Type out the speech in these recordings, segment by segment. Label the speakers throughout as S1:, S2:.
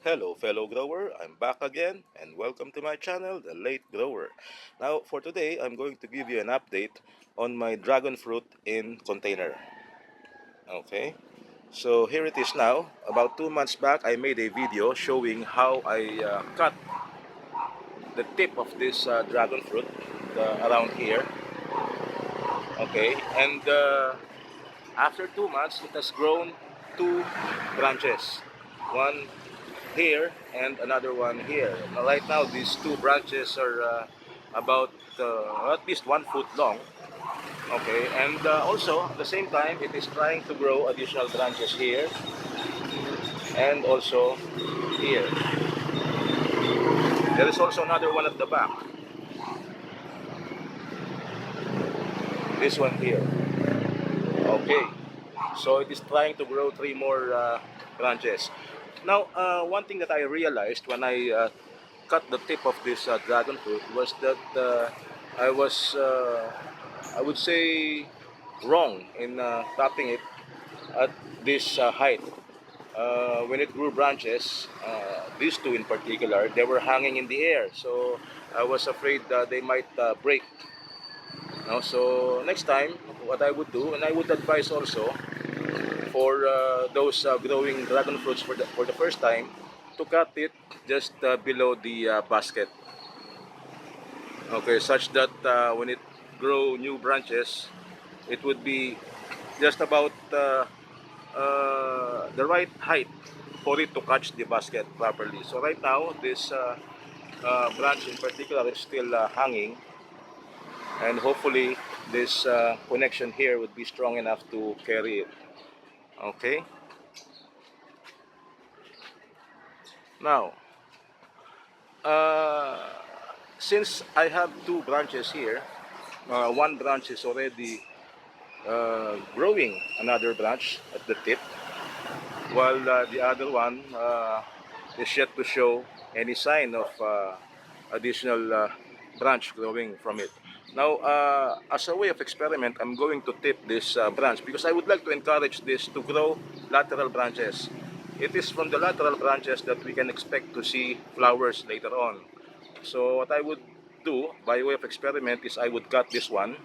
S1: Hello fellow grower, I'm back again and welcome to my channel, The Late Grower. Now for today, I'm going to give you an update on my dragon fruit in container. Okay, so here it is now. About 2 months back, I made a video showing how I cut the tip of this dragon fruit around here. Okay, and after 2 months, it has grown two branches. One here and another one here. Now, right now, these two branches are about at least 1 foot long. Okay, and also at the same time, it is trying to grow additional branches here and also here. There is also another one at the back. This one here. Okay, so it is trying to grow three more branches. Now, one thing that I realized when I cut the tip of this dragon fruit was that I was, I would say, wrong in cutting it at this height. When it grew branches, these two in particular, they were hanging in the air. So I was afraid they might break. No? So next time, what I would do, and I would advise also for those growing dragon fruits for the first time, to cut it just below the basket. Okay, such that when it grow new branches, it would be just about the right height for it to catch the basket properly. So right now, this branch in particular is still hanging, and hopefully this connection here would be strong enough to carry it. Okay. Now, uh, since I have two branches here, one branch is already growing another branch at the tip, while the other one is yet to show any sign of additional branch growing from it. Now, as a way of experiment, I'm going to tip this branch because I would like to encourage this to grow lateral branches. It is from the lateral branches that we can expect to see flowers later on. So what I would do by way of experiment is I would cut this one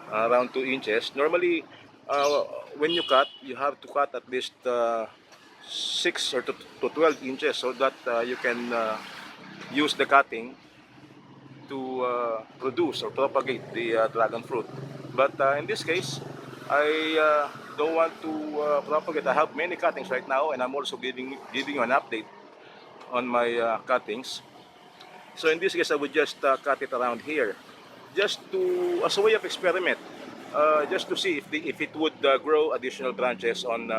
S1: around 2 inches. Normally, uh, when you cut, you have to cut at least 6 or to 12 inches so that you can use the cutting to produce or propagate the dragon fruit. But in this case, I don't want to propagate. I have many cuttings right now, and I'm also giving you an update on my cuttings. So in this case, I would just cut it around here, just to as a way of experiment, just to see if it would grow additional branches on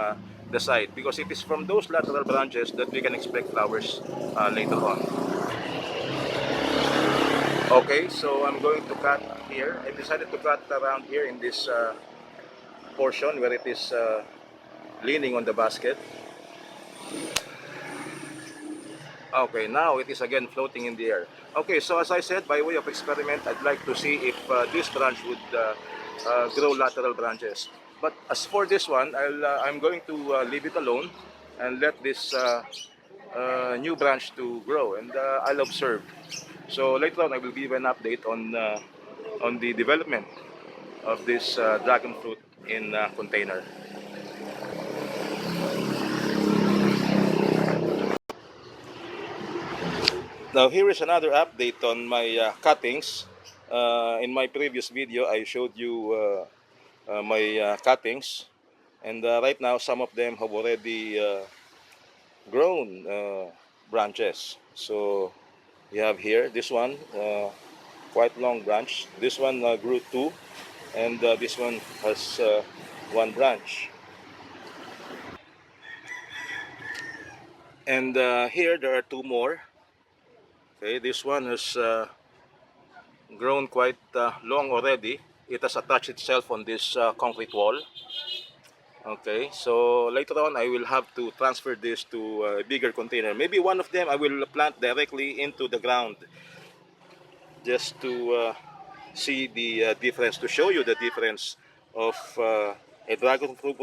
S1: the side, because it is from those lateral branches that we can expect flowers later on. Okay, so I'm going to cut here. I decided to cut around here in this portion where it is leaning on the basket. Okay, now it is again floating in the air. Okay, so as I said, by way of experiment, I'd like to see if this branch would grow lateral branches. But as for this one, I'm going to leave it alone and let this new branch to grow, and I'll observe. So later on, I will give an update on the development of this dragon fruit in container. Now here is another update on my cuttings. In my previous video, I showed you my cuttings, and right now some of them have already grown branches. So you have here this one, quite long branch. This one grew two, and this one has one branch. And here there are two more. Okay, this one has grown quite long already. It has attached itself on this concrete wall. Okay, so later on I will have to transfer this to a bigger container. Maybe one of them I will plant directly into the ground, just to see the difference, to show you the difference of a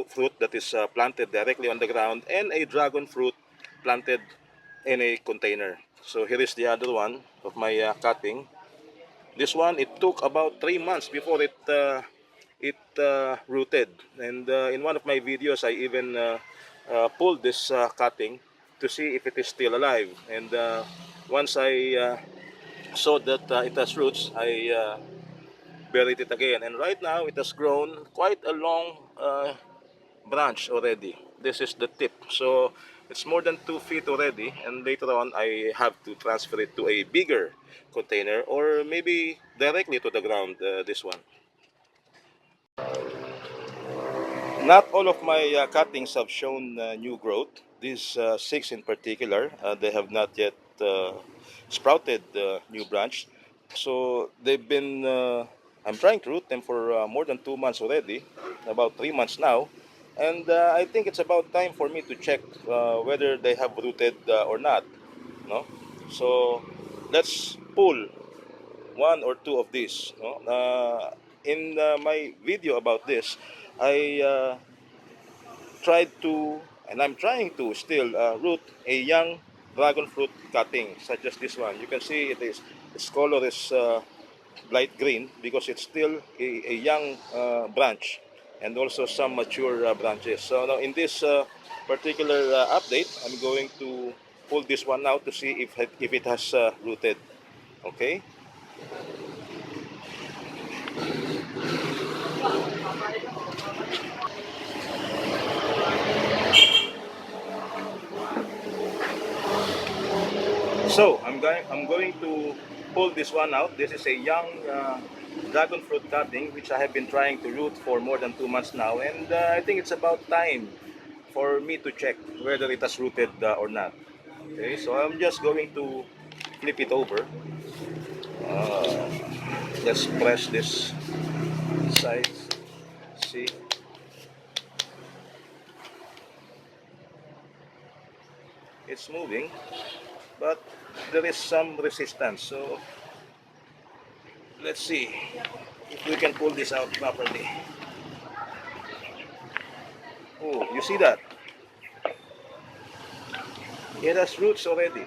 S1: fruit that is planted directly on the ground and a dragon fruit planted in a container. So here is the other one of my cutting. This one, it took about 3 months before it rooted. And in one of my videos, I even pulled this cutting to see if it is still alive. And once I saw that it has roots, I buried it again. And right now, it has grown quite a long branch already. This is the tip. So it's more than 2 feet already. And later on, I have to transfer it to a bigger container or maybe directly to the ground, this one. Not all of my cuttings have shown new growth. These six in particular, they have not yet sprouted new branch. So they've been, I'm trying to root them for more than 2 months already, about 3 months now. And I think it's about time for me to check whether they have rooted or not. No? So let's pull one or two of these. No? In my video about this, I tried to, and I'm trying to still root a young dragon fruit cutting, such as this one. You can see its color is light green because it's still a young branch, and also some mature branches. So now in this particular update, I'm going to pull this one out to see if it has rooted. Okay. So I'm going to pull this one out. This is a young dragon fruit cutting which I have been trying to root for more than 2 months now, and I think it's about time for me to check whether it has rooted or not. Okay, so I'm just going to flip it over. Uh, let's press this side. See, it's moving, but there is some resistance. So let's see if we can pull this out properly. Oh, you see that? It has roots already.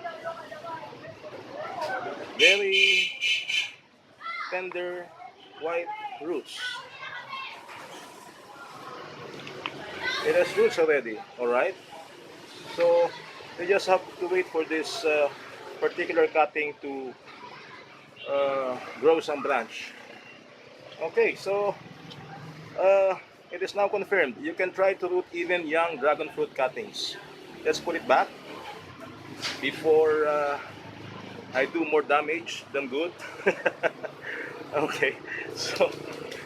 S1: Very tender white roots. It has roots already, alright? So you just have to wait for this particular cutting to grow some branch. Okay, so uh, it is now confirmed. You can try to root even young dragon fruit cuttings. Let's put it back before I do more damage than good. Okay, so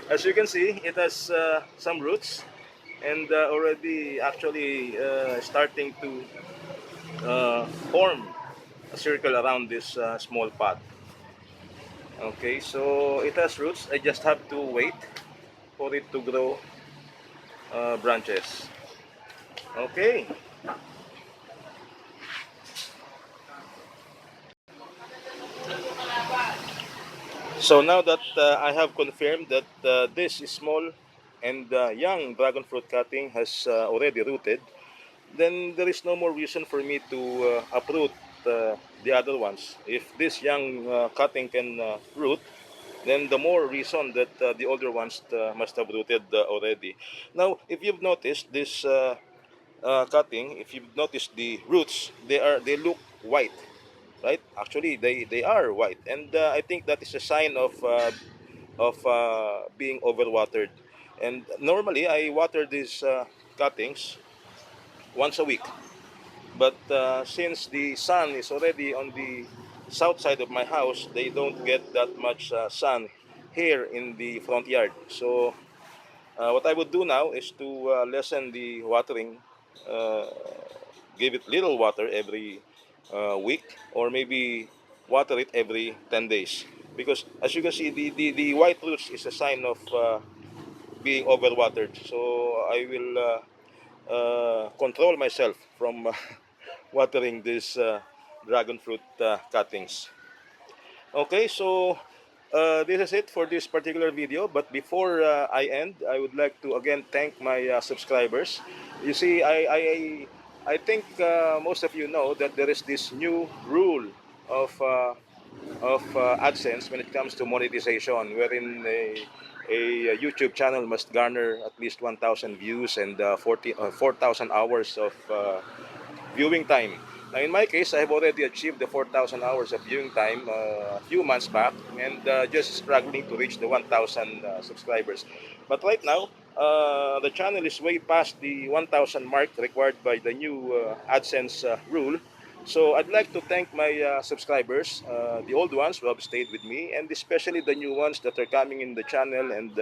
S1: as you can see, it has some roots and already actually starting to form a circle around this small pot. Okay, so it has roots. I just have to wait for it to grow branches. Okay. So now that I have confirmed that this small and young dragon fruit cutting has already rooted, then there is no more reason for me to uproot the other ones. If this young cutting can root, then the more reason that the older ones must have rooted already. Now, if you've noticed this cutting, if you've noticed the roots, they look white, right? Actually, they are white, and I think that is a sign of being overwatered. And normally, I water these cuttings once a week. But since the sun is already on the south side of my house, they don't get that much sun here in the front yard. So what I would do now is to lessen the watering, uh, give it little water every week, or maybe water it every 10 days. Because as you can see, the white roots is a sign of being overwatered. So I will control myself from watering these dragon fruit cuttings. Okay, so this is it for this particular video. But before I end, I would like to again thank my subscribers. You see, I I think most of you know that there is this new rule of AdSense when it comes to monetization, wherein a YouTube channel must garner at least 1,000 views and 4,000 hours of viewing time. Now, in my case, I have already achieved the 4,000 hours of viewing time a few months back, and just struggling to reach the 1,000 subscribers. But right now, the channel is way past the 1,000 mark required by the new AdSense rule. So I'd like to thank my subscribers, the old ones who have stayed with me, and especially the new ones that are coming in the channel and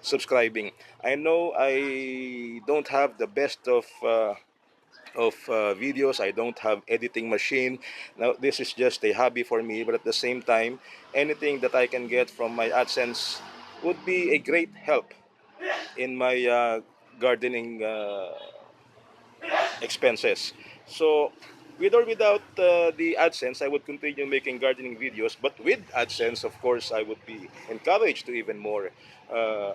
S1: subscribing. I know I don't have the best of videos. I don't have editing machine. Now this is just a hobby for me, but at the same time, anything that I can get from my AdSense would be a great help in my gardening expenses. So with or without the AdSense, I would continue making gardening videos, but with AdSense, of course, I would be encouraged to even more uh,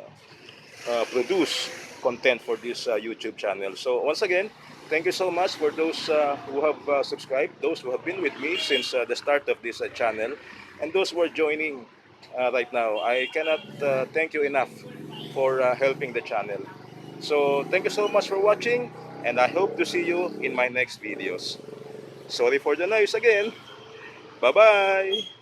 S1: produce content for this YouTube channel. So once again, thank you so much for those who have subscribed, those who have been with me since the start of this channel, and those who are joining right now. I cannot thank you enough for helping the channel. So thank you so much for watching, and I hope to see you in my next videos. Sorry for the noise again. Bye-bye!